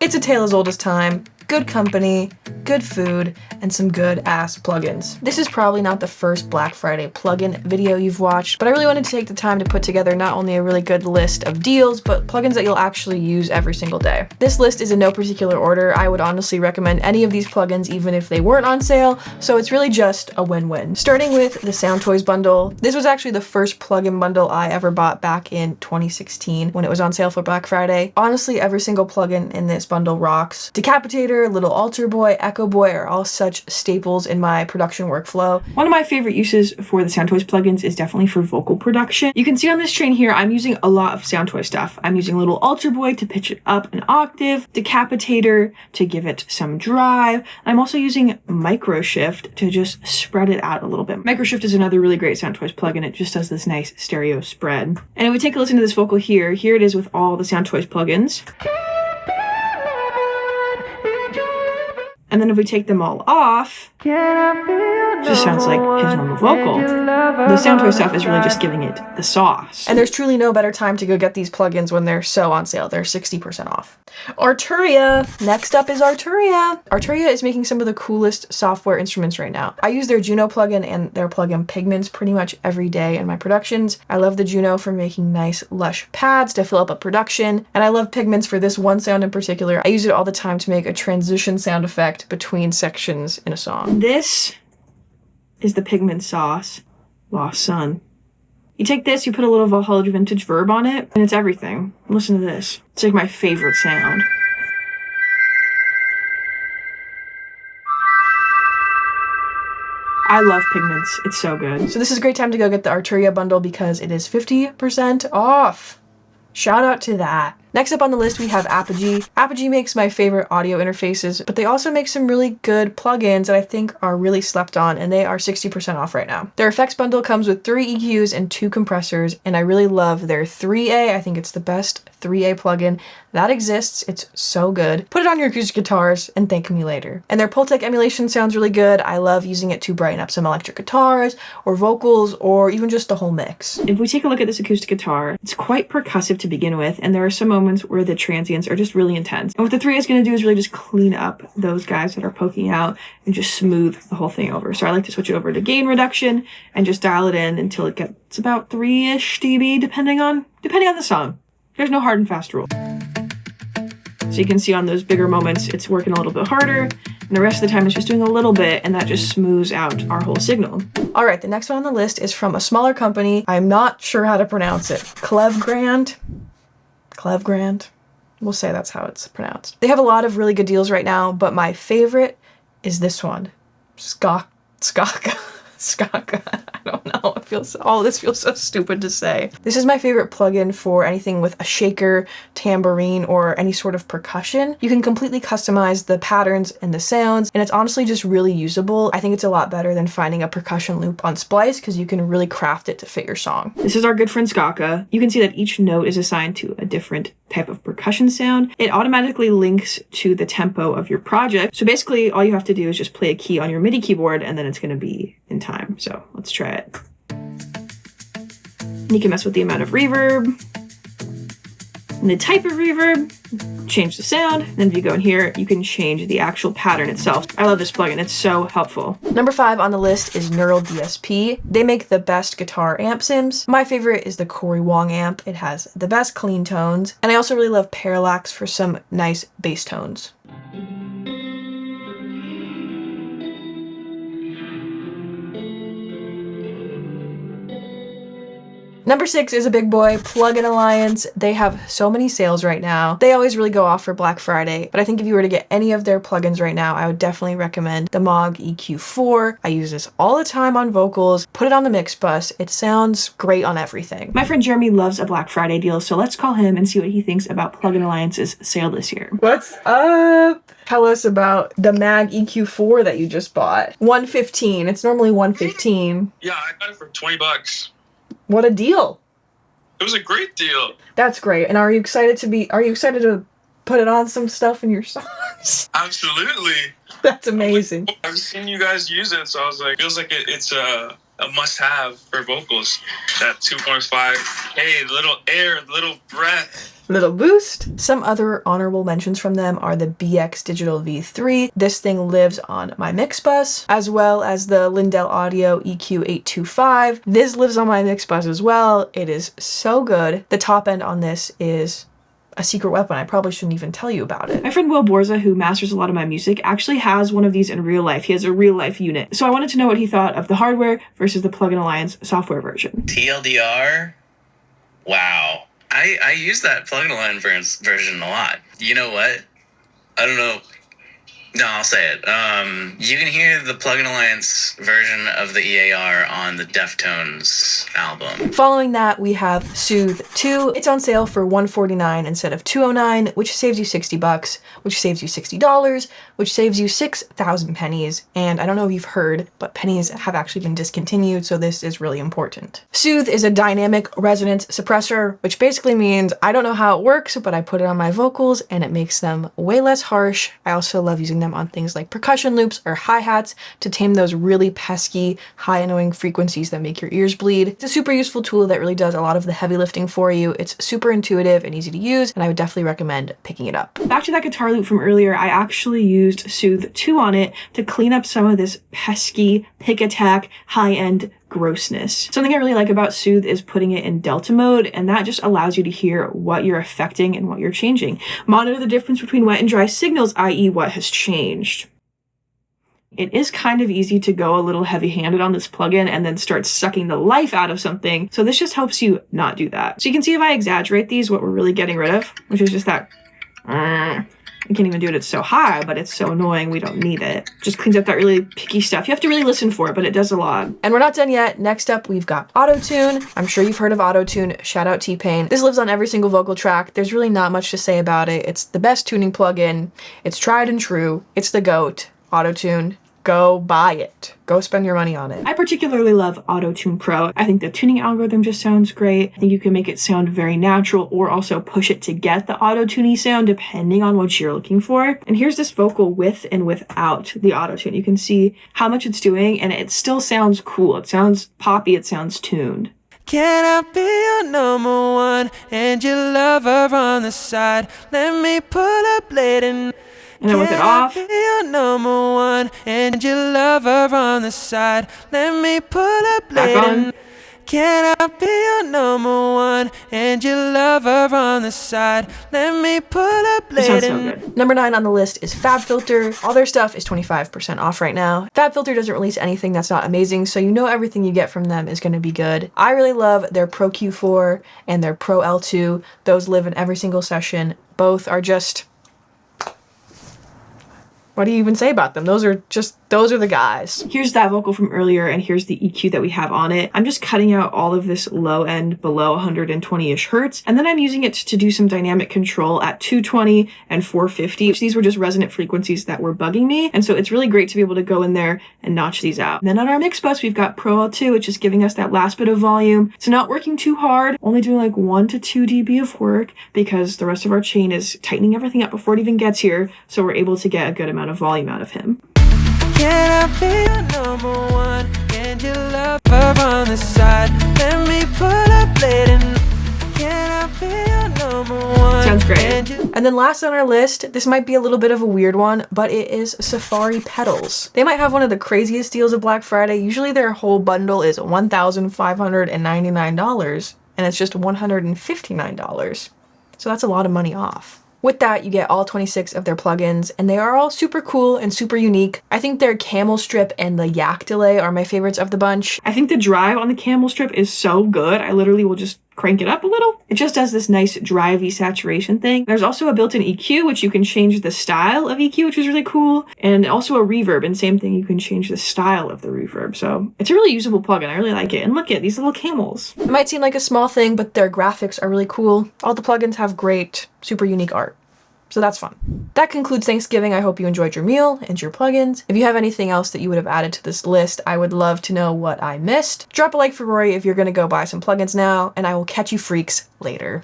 It's a tale as old as time, good company, good food, and some good ass plugins. This is probably not the first Black Friday plugin video you've watched, but I really wanted to take the time to put together not only a really good list of deals, but plugins that you'll actually use every single day. This list is in no particular order. I would honestly recommend any of these plugins even if they weren't on sale, so it's really just a win-win. Starting with the Soundtoys Bundle. This was actually the first plugin bundle I ever bought back in 2016 when it was on sale for Black Friday. Honestly, every single plugin in this bundle rocks. Decapitator, Little Altar Boy, Echo Boy are all such staples in my production workflow. One of my favorite uses for the Soundtoys plugins is definitely for vocal production. You can see on this train here, I'm using a lot of Soundtoys stuff. I'm using Little Altar Boy to pitch it up an octave, Decapitator to give it some drive. I'm also using Microshift to just spread it out a little bit. Microshift is another really great Soundtoys plugin. It just does this nice stereo spread. And if we take a listen to this vocal here it is with all the Soundtoys plugins. And then if we take them all off, it just sounds like his normal vocal. The Soundtoys stuff is really just giving it the sauce. And there's truly no better time to go get these plugins when they're so on sale. They're 60% off. Arturia. Next up is Arturia. Arturia is making some of the coolest software instruments right now. I use their Juno plugin and their plugin Pigments pretty much every day in my productions. I love the Juno for making nice lush pads to fill up a production, and I love Pigments for this one sound in particular. I use it all the time to make a transition sound effect between sections in a song. This is the Pigment sauce, Lost Sun. You take this, you put a little Valhalla Vintage Verb on it, and it's everything. Listen to this. It's like my favorite sound. I love Pigments. It's so good. So this is a great time to go get the Arturia bundle because it is 50% off. Shout out to that. Next up on the list, we have Apogee. Apogee makes my favorite audio interfaces, but they also make some really good plugins that I think are really slept on, and they are 60% off right now. Their effects bundle comes with 3 EQs and 2 compressors, and I really love their 3A. I think it's the best 3A plugin that exists. It's so good. Put it on your acoustic guitars and thank me later. And their Pultec emulation sounds really good. I love using it to brighten up some electric guitars or vocals or even just the whole mix. If we take a look at this acoustic guitar, it's quite percussive to begin with, and there are some moments where the transients are just really intense. And what the 3A is going to do is really just clean up those guys that are poking out and just smooth the whole thing over. So I like to switch it over to gain reduction and just dial it in until it gets about 3-ish dB depending on the song. There's no hard and fast rule. So you can see on those bigger moments, it's working a little bit harder, and the rest of the time it's just doing a little bit, and that just smooths out our whole signal. All right, the next one on the list is from a smaller company. I'm not sure how to pronounce it. Klevgrand. We'll say that's how it's pronounced. They have a lot of really good deals right now, but my favorite is this one. Skaka. I don't know. This feels so stupid to say. This is my favorite plugin for anything with a shaker, tambourine, or any sort of percussion. You can completely customize the patterns and the sounds, and it's honestly just really usable. I think it's a lot better than finding a percussion loop on Splice because you can really craft it to fit your song. This is our good friend Skaka. You can see that each note is assigned to a different type of percussion sound. It automatically links to the tempo of your project. So basically all you have to do is just play a key on your MIDI keyboard and then it's going to be in time. So let's try it. And you can mess with the amount of reverb and the type of reverb, change the sound, and then if you go in here, you can change the actual pattern itself. I love this plugin, it's so helpful. Number 5 on the list is Neural DSP. They make the best guitar amp sims. My favorite is the Cory Wong amp. It has the best clean tones, and I also really love Parallax for some nice bass tones. Number 6 is a big boy, Plugin Alliance. They have so many sales right now. They always really go off for Black Friday, but I think if you were to get any of their plugins right now, I would definitely recommend the Moog EQ4. I use this all the time on vocals. Put it on the mix bus. It sounds great on everything. My friend Jeremy loves a Black Friday deal, so let's call him and see what he thinks about Plugin Alliance's sale this year. What's up? Tell us about the Moog EQ4 that you just bought. $115. It's normally $115. Yeah, I got it for $20. What a deal. It was a great deal. That's great. And are you excited to put it on some stuff in your songs? Absolutely. That's amazing. I've seen you guys use it, so I was like, feels like it's a a must-have for vocals. That 2.5, little air, little breath. Little boost. Some other honorable mentions from them are the BX Digital V3. This thing lives on my mix bus, as well as the Lindell Audio EQ825. This lives on my mix bus as well. It is so good. The top end on this is a secret weapon. I probably shouldn't even tell you about it. My friend Will Borza, who masters a lot of my music, actually has one of these in real life. He has a real life unit. So I wanted to know what he thought of the hardware versus the Plugin Alliance software version. TLDR? Wow. I use that Plugin Alliance version a lot. You know what? I don't know. No, I'll say it. You can hear the Plugin Alliance version of the EAR on the Deftones album. Following that, we have Soothe 2. It's on sale for $149 instead of $209, which saves you $60, which saves you $60, which saves you 6,000 pennies. And I don't know if you've heard, but pennies have actually been discontinued, so this is really important. Soothe is a dynamic resonance suppressor, which basically means I don't know how it works, but I put it on my vocals and it makes them way less harsh. I also love using them on things like percussion loops or hi-hats to tame those really pesky, high annoying frequencies that make your ears bleed. It's a super useful tool that really does a lot of the heavy lifting for you. It's super intuitive and easy to use, and I would definitely recommend picking it up. Back to that guitar loop from earlier, I actually used Soothe 2 on it to clean up some of this pesky, pick attack, high-end grossness. Something I really like about Soothe is putting it in delta mode, and that just allows you to hear what you're affecting and what you're changing. Monitor the difference between wet and dry signals, i.e. what has changed. It is kind of easy to go a little heavy-handed on this plugin and then start sucking the life out of something, so this just helps you not do that. So you can see if I exaggerate these, what we're really getting rid of, which is just that I can't even do it, it's so high, but it's so annoying, we don't need it. Just cleans up that really picky stuff. You have to really listen for it, but it does a lot. And we're not done yet. Next up, we've got Auto-Tune. I'm sure you've heard of Auto-Tune. Shout out T-Pain. This lives on every single vocal track. There's really not much to say about it. It's the best tuning plugin. It's tried and true. It's the GOAT. Auto-Tune. Go buy it. Go spend your money on it. I particularly love Auto-Tune Pro. I think the tuning algorithm just sounds great. I think you can make it sound very natural or also push it to get the auto-tuney sound depending on what you're looking for. And here's this vocal with and without the auto-tune. You can see how much it's doing and it still sounds cool. It sounds poppy. It sounds tuned. Can I be your number one and your lover on the side? Let me pull a blade and then with it off. Can I be your number one and your lover on the side? Let me pull a blade and can I be your number one and your lover on the side? Let me pull a blade and... So Number 9 on the list is FabFilter. All their stuff is 25% off right now. FabFilter doesn't release anything that's not amazing, so you know everything you get from them is going to be good. I really love their Pro Q4 and their Pro L2. Those live in every single session. Both are just... What do you even say about them? Those are the guys. Here's that vocal from earlier, and here's the EQ that we have on it. I'm just cutting out all of this low end below 120-ish hertz, and then I'm using it to do some dynamic control at 220 and 450. These were just resonant frequencies that were bugging me, and so it's really great to be able to go in there and notch these out. And then on our mix bus, we've got Pro L2, which is giving us that last bit of volume. It's not working too hard, only doing like 1 to 2 dB of work because the rest of our chain is tightening everything up before it even gets here, so we're able to get a good amount of volume out of him. Can I be your number one and your lover on the side? Let me pull a blade and can I be your number one? Sounds great. And then last on our list, this might be a little bit of a weird one, but it is Safari pedals. They might have one of the craziest deals of Black Friday. Usually their whole bundle is $1,599 and it's just $159. So that's a lot of money off. With that, you get all 26 of their plugins, and they are all super cool and super unique. I think their camel strip and the yak delay are my favorites of the bunch. I think the drive on the camel strip is so good. I literally will just crank it up a little. It just does this nice drivey saturation thing. There's also a built-in EQ, which you can change the style of EQ, which is really cool. And also a reverb, and same thing, you can change the style of the reverb. So it's a really usable plugin. I really like it. And look at these little camels. It might seem like a small thing, but their graphics are really cool. All the plugins have great, super unique art. So that's fun. That concludes Thanksgiving. I hope you enjoyed your meal and your plugins. If you have anything else that you would have added to this list, I would love to know what I missed. Drop a like for Rory if you're gonna go buy some plugins now, and I will catch you freaks later.